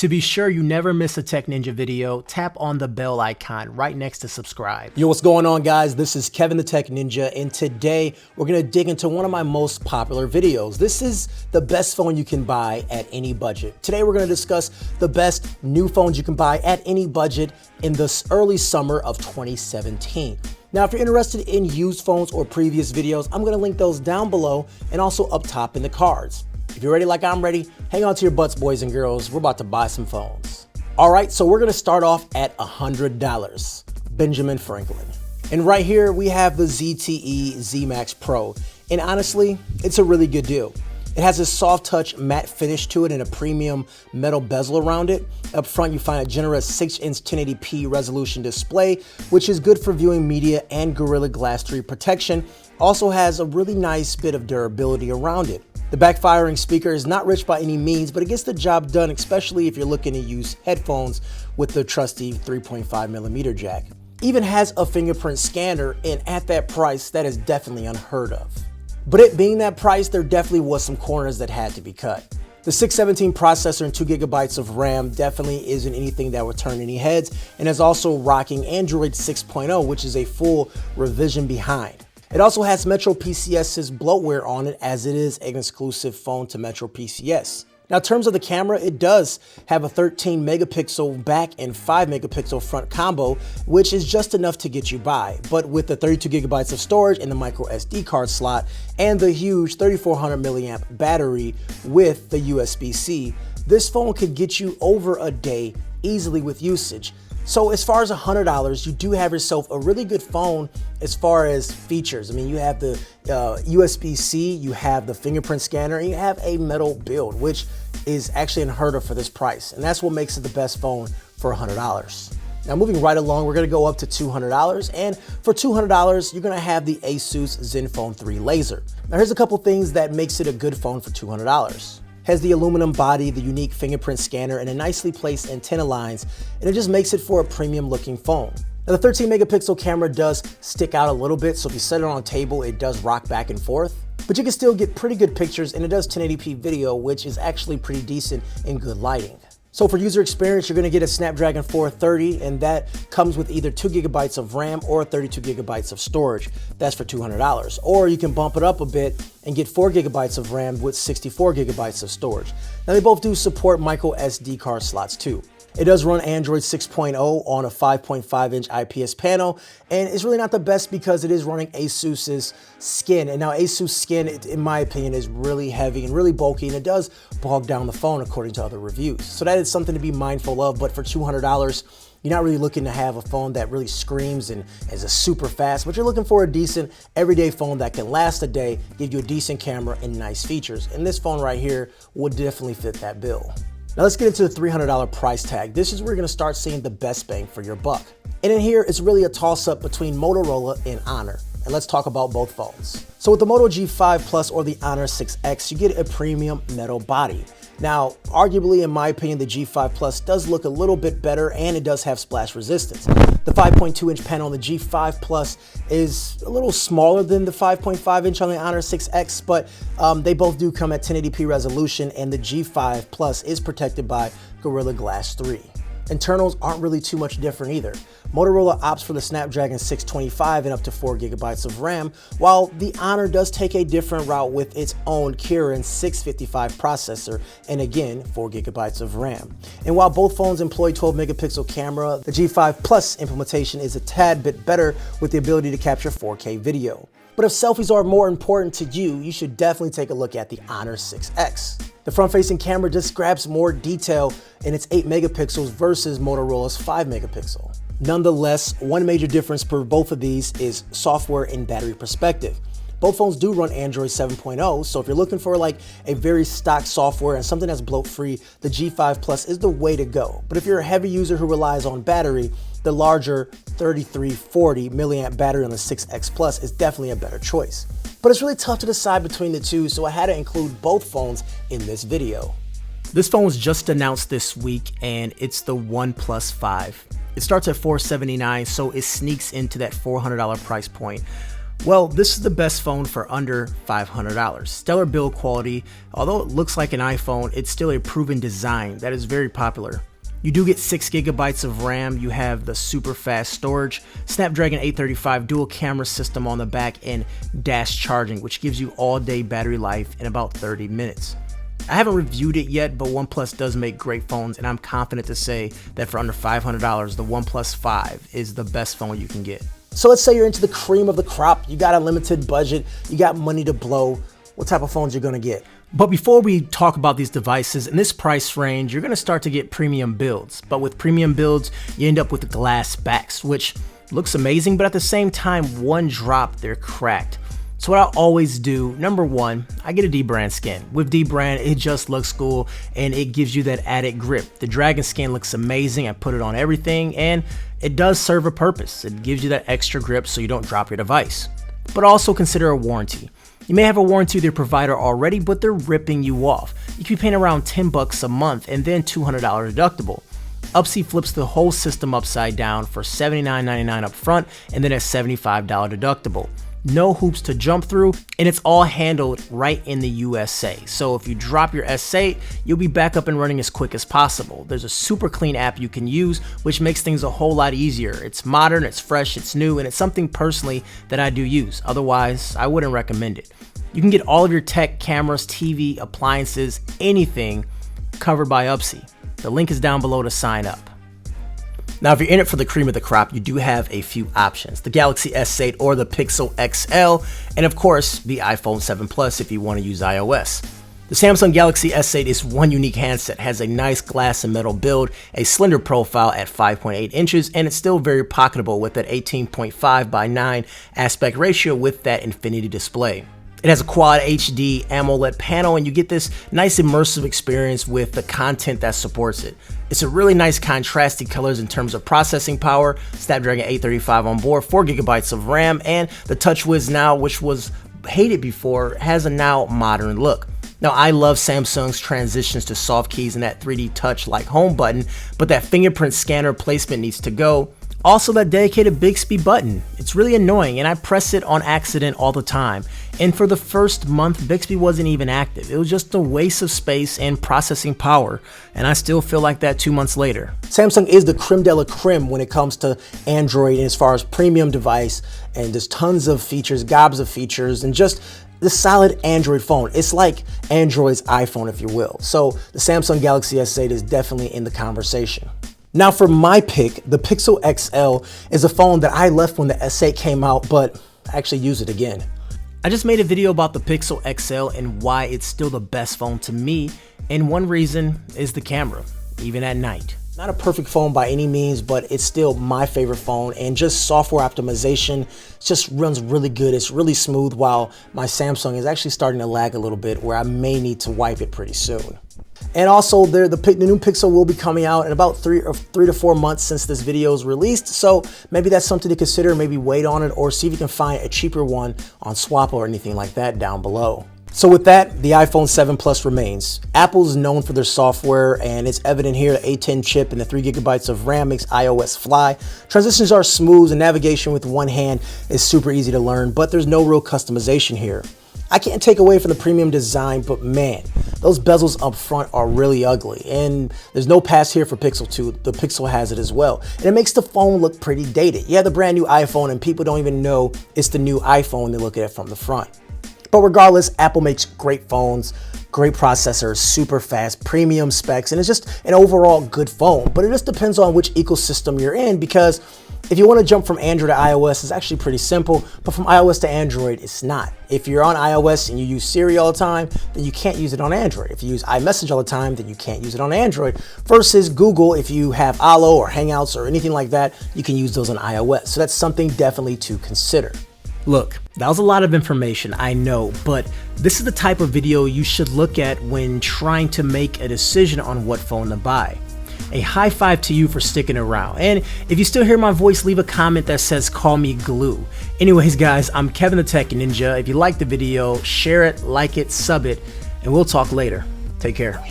To be sure you never miss a Tech Ninja video, tap on the bell icon right next to subscribe. Yo, what's going on, guys? This is Kevin the Tech Ninja, and today we're gonna dig into one of my most popular videos. This is the best phone you can buy at any budget. Today we're gonna discuss the best new phones you can buy at any budget in the early summer of 2017. Now, if you're interested in used phones or previous videos, I'm gonna link those down below and also up top in the cards. If you're ready like I'm ready, hang on to your butts, boys and girls. We're about to buy some phones. All right, so we're gonna start off at $100, Benjamin Franklin. And right here, we have the ZTE Zmax Pro. And honestly, it's a really good deal. It has a soft touch matte finish to it and a premium metal bezel around it. Up front, you find a generous 6-inch 1080p resolution display, which is good for viewing media and Gorilla Glass 3 protection. Also has a really nice bit of durability around it. The backfiring speaker is not rich by any means, but it gets the job done, especially if you're looking to use headphones with the trusty 3.5mm jack. Even has a fingerprint scanner, and at that price, that is definitely unheard of. But it being that price, there definitely was some corners that had to be cut. The 617 processor and 2GB of RAM definitely isn't anything that would turn any heads, and is also rocking Android 6.0, which is a full revision behind. It also has Metro PCS's bloatware on it, as it is an exclusive phone to Metro PCS. Now, in terms of the camera, it does have a 13 megapixel back and 5 megapixel front combo, which is just enough to get you by. But with the 32GB of storage and the micro SD card slot and the huge 3400 milliamp battery with the USB-C, this phone could get you over a day easily with usage. So as far as $100, you do have yourself a really good phone as far as features. I mean, you have the USB-C, you have the fingerprint scanner, and you have a metal build, which is actually unheard of for this price. And that's what makes it the best phone for $100. Now, moving right along, we're gonna go up to $200. And for $200, you're gonna have the Asus Zenfone 3 Laser. Now, here's a couple things that makes it a good phone for $200. Has the aluminum body, the unique fingerprint scanner, and a nicely placed antenna lines, and it just makes it for a premium looking phone. Now, the 13 megapixel camera does stick out a little bit, so if you set it on a table, it does rock back and forth. But you can still get pretty good pictures, and it does 1080p video, which is actually pretty decent in good lighting. So for user experience, you're gonna get a Snapdragon 430, and that comes with either 2GB of RAM or 32GB of storage. That's for $200. Or you can bump it up a bit and get 4GB of RAM with 64GB of storage. Now, they both do support micro SD card slots too. It does run Android 6.0 on a 5.5-inch IPS panel, and it's really not the best because it is running Asus's skin. And now Asus skin, in my opinion, is really heavy and really bulky, and it does bog down the phone according to other reviews. So that is something to be mindful of, but for $200, you're not really looking to have a phone that really screams and is a super fast, but you're looking for a decent everyday phone that can last a day, give you a decent camera and nice features. And this phone right here would definitely fit that bill. Now let's get into the $300 price tag. This is where you're gonna start seeing the best bang for your buck. And in here, it's really a toss-up between Motorola and Honor. And let's talk about both phones. So with the Moto G5 Plus or the Honor 6X, you get a premium metal body. Now, arguably, in my opinion, the G5 Plus does look a little bit better, and it does have splash resistance. The 5.2-inch panel on the G5 Plus is a little smaller than the 5.5-inch on the Honor 6X, but they both do come at 1080p resolution, and the G5 Plus is protected by Gorilla Glass 3. Internals aren't really too much different either. Motorola opts for the Snapdragon 625 and up to 4GB of RAM, while the Honor does take a different route with its own Kirin 655 processor and again 4GB of RAM. And while both phones employ 12 megapixel camera, the G5 Plus implementation is a tad bit better with the ability to capture 4K video. But if selfies are more important to you, you should definitely take a look at the Honor 6X. The front-facing camera just grabs more detail in its 8 megapixels versus Motorola's 5 megapixel. Nonetheless, one major difference for both of these is software and battery perspective. Both phones do run Android 7.0, so if you're looking for like a very stock software and something that's bloat-free, the G5 Plus is the way to go. But if you're a heavy user who relies on battery, the larger 3340 milliamp battery on the 6X Plus is definitely a better choice. But it's really tough to decide between the two, so I had to include both phones in this video. This phone was just announced this week, and it's the OnePlus 5. It starts at $479, so it sneaks into that $400 price point. Well, this is the best phone for under $500. Stellar build quality. Although it looks like an iPhone, it's still a proven design that is very popular. You do get 6 GB of RAM, you have the super fast storage, Snapdragon 835 dual camera system on the back, and dash charging, which gives you all day battery life in about 30 minutes. I haven't reviewed it yet, but OnePlus does make great phones, and I'm confident to say that for under $500, the OnePlus 5 is the best phone you can get. So let's say you're into the cream of the crop, you got a limited budget, you got money to blow. What type of phones you're gonna get? But before we talk about these devices, in this price range, you're gonna start to get premium builds. But with premium builds, you end up with the glass backs, which looks amazing, but at the same time, one drop, they're cracked. So what I always do, number one, I get a D-brand skin. With D-brand, it just looks cool and it gives you that added grip. The Dragon skin looks amazing. I put it on everything and it does serve a purpose. It gives you that extra grip so you don't drop your device. But also consider a warranty. You may have a warranty with your provider already, but they're ripping you off. You could be paying around $10 a month and then $200 deductible. Upsy flips the whole system upside down for $79.99 up front and then a $75 deductible. No hoops to jump through, and it's all handled right in the USA. So if you drop your S8, you'll be back up and running as quick as possible. There's a super clean app you can use, which makes things a whole lot easier. It's modern, it's fresh, it's new, and it's something personally that I do use. Otherwise, I wouldn't recommend it. You can get all of your tech, cameras, TV, appliances, anything covered by Upsy. The link is down below to sign up. Now, if you're in it for the cream of the crop, you do have a few options. The Galaxy S8 or the Pixel XL, and of course, the iPhone 7 Plus if you want to use iOS. The Samsung Galaxy S8 is one unique handset, has a nice glass and metal build, a slender profile at 5.8 inches, and it's still very pocketable with that 18.5 by 9 aspect ratio with that infinity display. It has a Quad HD AMOLED panel and you get this nice immersive experience with the content that supports it. It's a really nice contrasting colors in terms of processing power, Snapdragon 835 on board, 4 GB of RAM, and the TouchWiz Now, which was hated before, has a now modern look. Now, I love Samsung's transitions to soft keys and that 3D touch like home button, but that fingerprint scanner placement needs to go. Also, that dedicated Bixby button. It's really annoying and I press it on accident all the time. And for the first month, Bixby wasn't even active. It was just a waste of space and processing power. And I still feel like that 2 months later. Samsung is the creme de la creme when it comes to Android and as far as premium device, and there's tons of features, gobs of features, and just the solid Android phone. It's like Android's iPhone, if you will. So the Samsung Galaxy S8 is definitely in the conversation. Now for my pick, the Pixel XL is a phone that I left when the S8 came out, but I actually use it again. I just made a video about the Pixel XL and why it's still the best phone to me, and one reason is the camera, even at night. Not a perfect phone by any means, but it's still my favorite phone, and just software optimization just runs really good. It's really smooth, while my Samsung is actually starting to lag a little bit where I may need to wipe it pretty soon. And also the new Pixel will be coming out in about 3 to 4 months since this video is released. So maybe that's something to consider, maybe wait on it or see if you can find a cheaper one on Swapple or anything like that down below. So with that, the iPhone 7 Plus remains. Apple's known for their software, and it's evident here the A10 chip and the 3 GB of RAM makes iOS fly. Transitions are smooth and navigation with one hand is super easy to learn, but there's no real customization here. I can't take away from the premium design, but man, those bezels up front are really ugly, and there's no pass here for Pixel 2. The Pixel has it as well, and it makes the phone look pretty dated. Yeah, the brand new iPhone, and people don't even know it's the new iPhone when they look at it from the front. But regardless, Apple makes great phones, great processors, super fast, premium specs, and it's just an overall good phone. But it just depends on which ecosystem you're in, because if you want to jump from Android to iOS, it's actually pretty simple, but from iOS to Android, it's not. If you're on iOS and you use Siri all the time, then you can't use it on Android. If you use iMessage all the time, then you can't use it on Android. Versus Google, if you have Allo or Hangouts or anything like that, you can use those on iOS. So that's something definitely to consider. Look, that was a lot of information, I know, but this is the type of video you should look at when trying to make a decision on what phone to buy. A high five to you for sticking around, and if you still hear my voice, leave a comment that says call me glue. Anyways guys, I'm Kevin the Tech Ninja. If you liked the video, share it, like it, sub it, and we'll talk later. Take care.